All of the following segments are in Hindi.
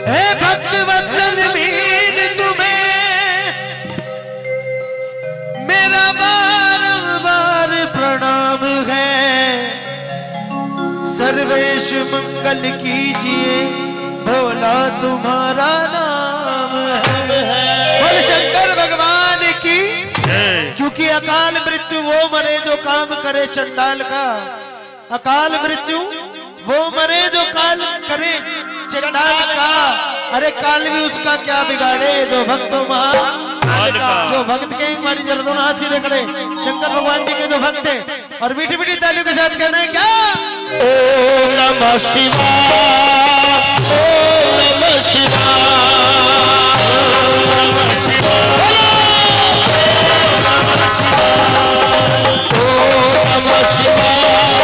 हे भक्त वत्सल मीन तुम्हें मेरा बारंबार प्रणाम है। सर्वेश मंगल कीजिए भोला तुम्हारा नाम है। बोल शंकर भगवान की। क्योंकि अकाल मृत्यु वो मरे जो काम करे चंडाल का। अकाल मृत्यु वो मरे जो काल करे चंडाल का। अरे काल भी उसका क्या बिगाड़े जो भक्त जो भक्त के हमारी जल्दों हाथ सीधे खड़े शंकर भगवान जी के जो भक्त हैं और मीठी मीठी तालियों के साथ कहना है क्या? ओम नमः शिवाय, ओम नमः शिवाय, ओम नमः शिवाय, ओम नमः शिवाय, ओम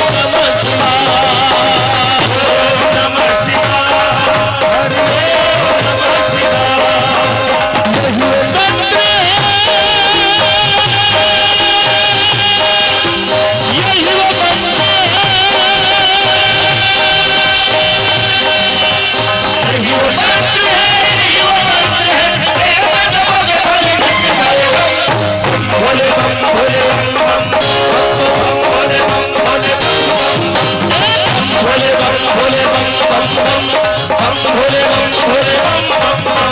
नमः शिवाय, ओम नमः शिवाय, ओम नमः शिवाय, हरे ओम नमः शिवाय। यही वो मंत्र है, यही वो मंत्र है, यही वो मंत्र है, यही वो मंत्र है। भोले बम भोले बम बम भोले बम भोले बम भोले बम भोले बम बम बम भोले बम भोले बम बम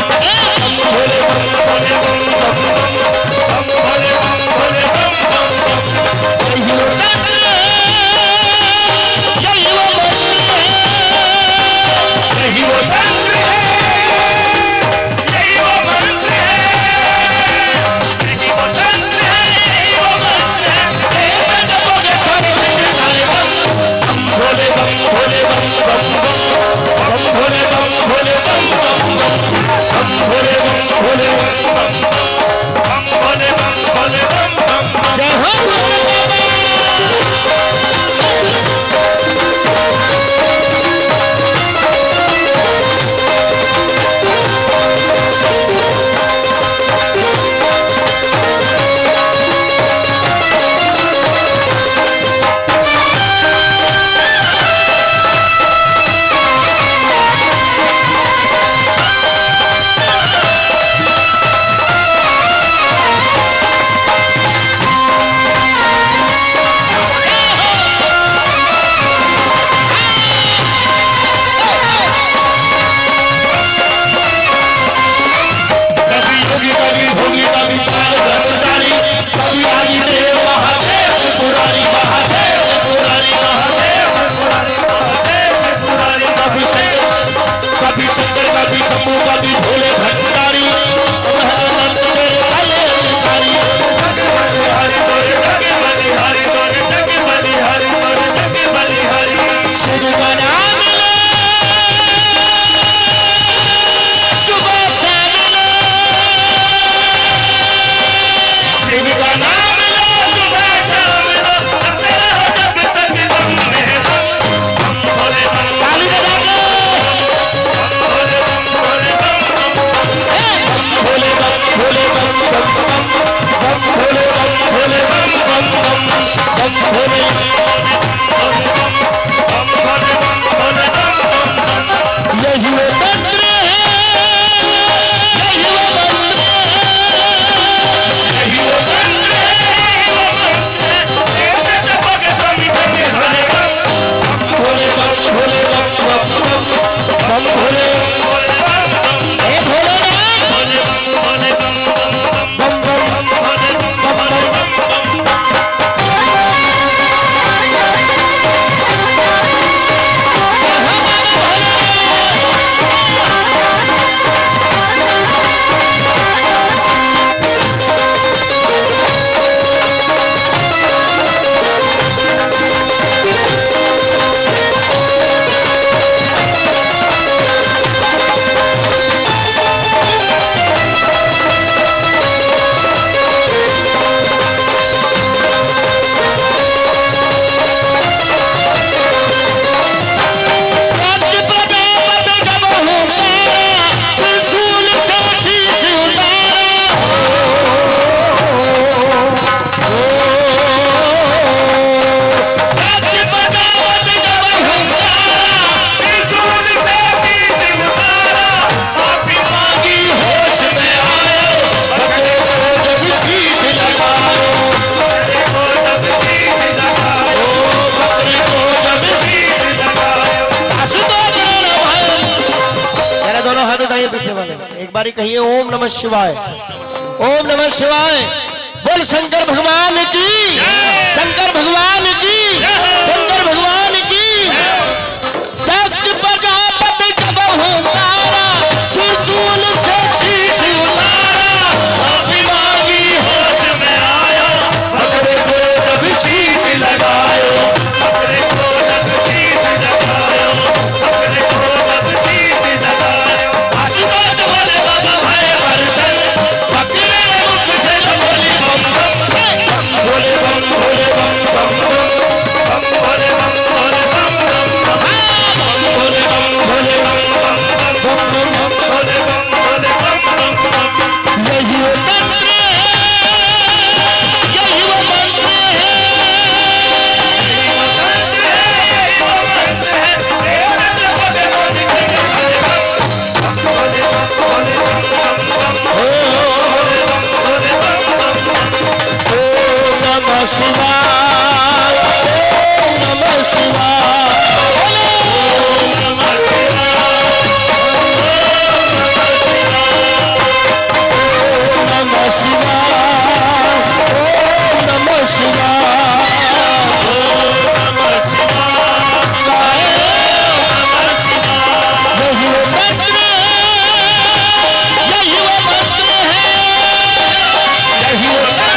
भोले बम भोले बम बम भोले बम भोले बम बम। यही वो मंत्र है, यही वो मंत्र है, यही वो मंत्र है, यही वो मंत्र है, यही वो मंत्र है, यही वो मंत्र है। एक जपोगे सारे बंदे सारे बम भोले बम भोले बम बम भोले बम भोले बम बम भोले बम भोले बम भोले बम भोले बम जय हो। एक बारी कहिए ओम नमः शिवाय, ओम नमः शिवाय। बोल शंकर भगवान की, शंकर भगवान की, शंकर भगवान की। दक्ष प्रजापति जब हुंकारा, त्रिशूल से शीश उतारा। माफी मांगी होश में आया, बकरे को जब शीश लगायो, बकरे को जब शीश लगायो, बकरे को जब शीश लगायो। आशीर्वाद वाले बाबा भय बरसे, बकरे ने मुख से बोली बम बम भोले बम भोले बम बम बम भोले बम भोले बम बम भोले बम भोले बम बम बम भोले बम भोले बम बम। यही वो मंत्र है, यही वो मंत्र है। ओम नमः शिवाय, ओम नमः शिवाय, ओम नमः शिवाय, ओम नमः शिवाय। यही वो मंत्र है, यही वो मंत्र है, यही वो मंत्र है।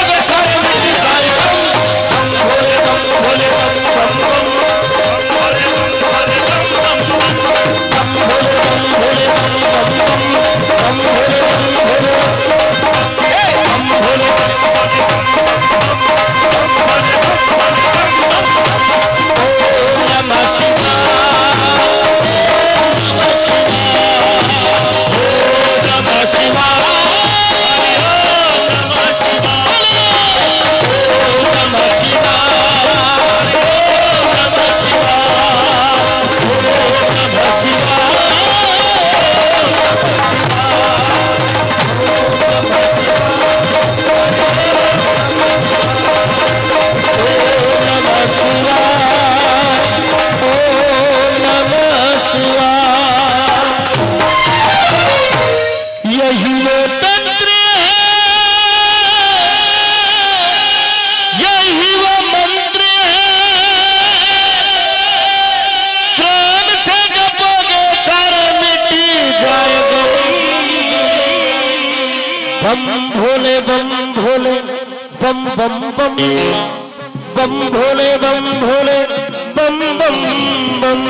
नमः शिवाय, नमः शिवाय, नमः शिवाय, नमः यही वो तंत्र है, यही वो मंत्र है। प्राण से जपोगे सारा मिट्टी जाएगा। बम भोले बम भोले बम बम बम, बम भोले बम भोले बम बम बम।